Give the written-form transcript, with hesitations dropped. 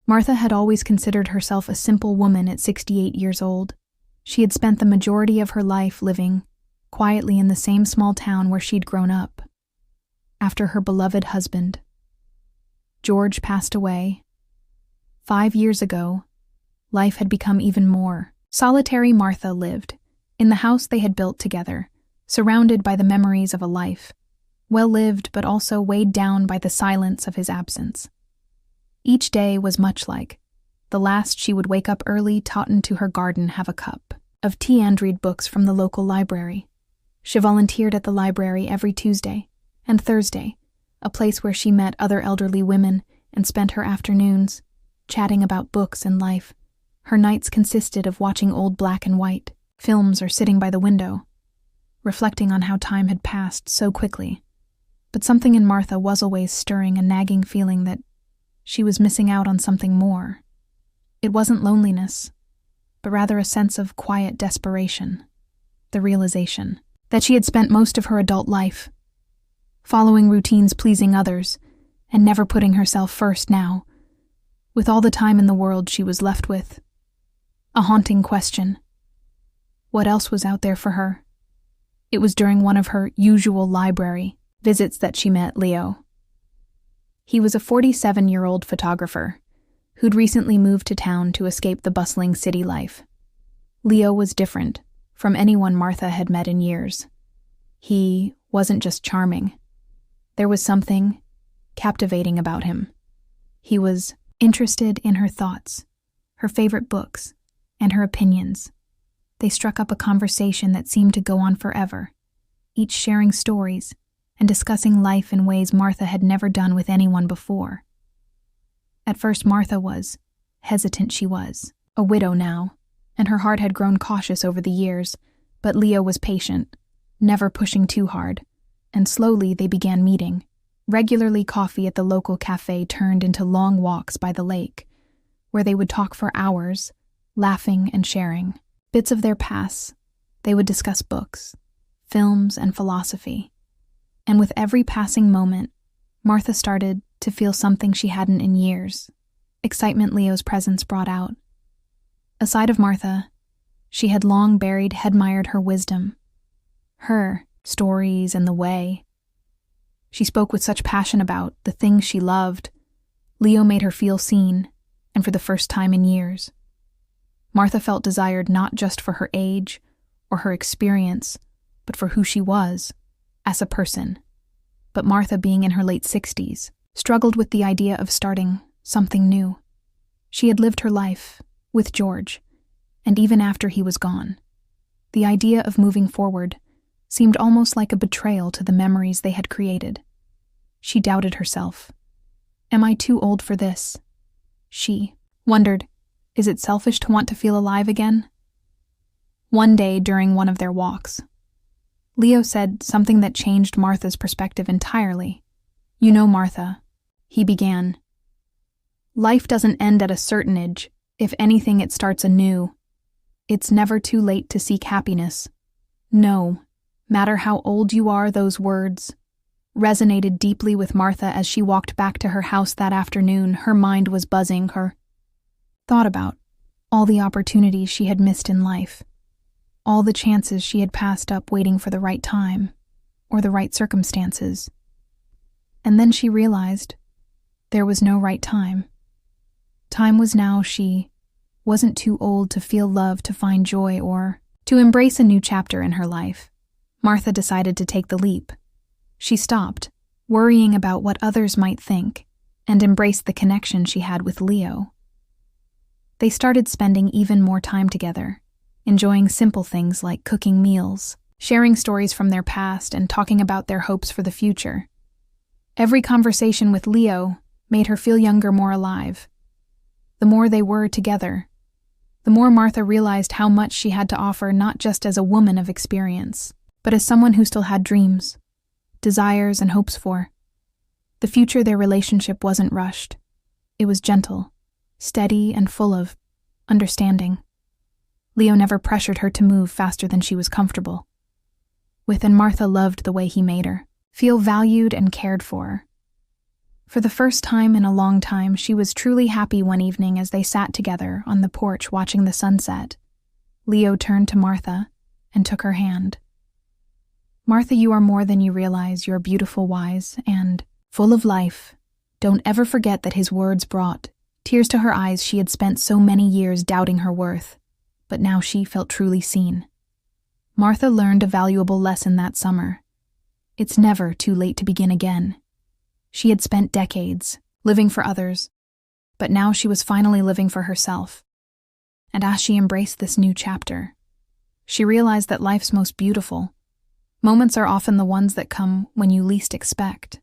Martha had always considered herself a simple woman at 68 years old. She had spent the majority of her life living quietly in the same small town where she'd grown up. After her beloved husband, George, passed away 5 years ago, life had become even more. Solitary Martha lived in the house they had built together, surrounded by the memories of a life, well lived but also weighed down by the silence of his absence. Each day was much like the last. She would wake up early, totten to her garden, have a cup of tea and read books from the local library. She volunteered at the library every Tuesday and Thursday, a place where she met other elderly women and spent her afternoons chatting about books and life. Her nights consisted of watching old black and white films or sitting by the window, reflecting on how time had passed so quickly. But something in Martha was always stirring, a nagging feeling that she was missing out on something more. It wasn't loneliness, but rather a sense of quiet desperation, the realization that she had spent most of her adult life following routines, pleasing others, and never putting herself first. Now, with all the time in the world, she was left with a haunting question. What else was out there for her? It was during one of her usual library visits that she met Leo. He was a 47-year-old photographer who'd recently moved to town to escape the bustling city life. Leo was different from anyone Martha had met in years. He wasn't just charming. There was something captivating about him. He was interested in her thoughts, her favorite books, and her opinions. They struck up a conversation that seemed to go on forever, each sharing stories and discussing life in ways Martha had never done with anyone before. At first, Martha was hesitant. She was a widow now, and her heart had grown cautious over the years, but Leo was patient, never pushing too hard, and slowly they began meeting. Regularly, coffee at the local cafe turned into long walks by the lake, where they would talk for hours, laughing and sharing bits of their past. They would discuss books, films, and philosophy. And with every passing moment, Martha started to feel something she hadn't in years. Excitement Leo's presence brought out. A side of Martha she had long buried, had admired her wisdom, her stories, and the way she spoke with such passion about the things she loved. Leo made her feel seen, and for the first time in years, Martha felt desired not just for her age or her experience, but for who she was as a person. But Martha, being in her late 60s, struggled with the idea of starting something new. She had lived her life with George, and even after he was gone, the idea of moving forward seemed almost like a betrayal to the memories they had created. She doubted herself. Am I too old for this? She wondered, is it selfish to want to feel alive again? One day during one of their walks, Leo said something that changed Martha's perspective entirely. You know, Martha, he began, life doesn't end at a certain age. If anything, it starts anew. It's never too late to seek happiness. No matter how old you are. Those words resonated deeply with Martha as she walked back to her house that afternoon. Her mind was buzzing. Her thought about all the opportunities she had missed in life, all the chances she had passed up waiting for the right time or the right circumstances. And then she realized there was no right time. Time was now. She wasn't too old to feel love, to find joy, or to embrace a new chapter in her life. Martha decided to take the leap. She stopped worrying about what others might think and embraced the connection she had with Leo. They started spending even more time together, enjoying simple things like cooking meals, sharing stories from their past, and talking about their hopes for the future. Every conversation with Leo made her feel younger, more alive. The more they were together, the more Martha realized how much she had to offer, not just as a woman of experience, but as someone who still had dreams, desires, and hopes for. The future their relationship wasn't rushed. It was gentle, steady, and full of understanding. Leo never pressured her to move faster than she was comfortable with, and Martha loved the way he made her feel valued and cared for. For the first time in a long time, she was truly happy one evening as they sat together on the porch watching the sunset. Leo turned to Martha and took her hand. "Martha, you are more than you realize. You're beautiful, wise, and full of life." Don't ever forget that his words brought tears to her eyes. She had spent so many years doubting her worth, but now she felt truly seen. Martha learned a valuable lesson that summer. It's never too late to begin again. She had spent decades living for others, but now she was finally living for herself. And as she embraced this new chapter, she realized that life's most beautiful moments are often the ones that come when you least expect.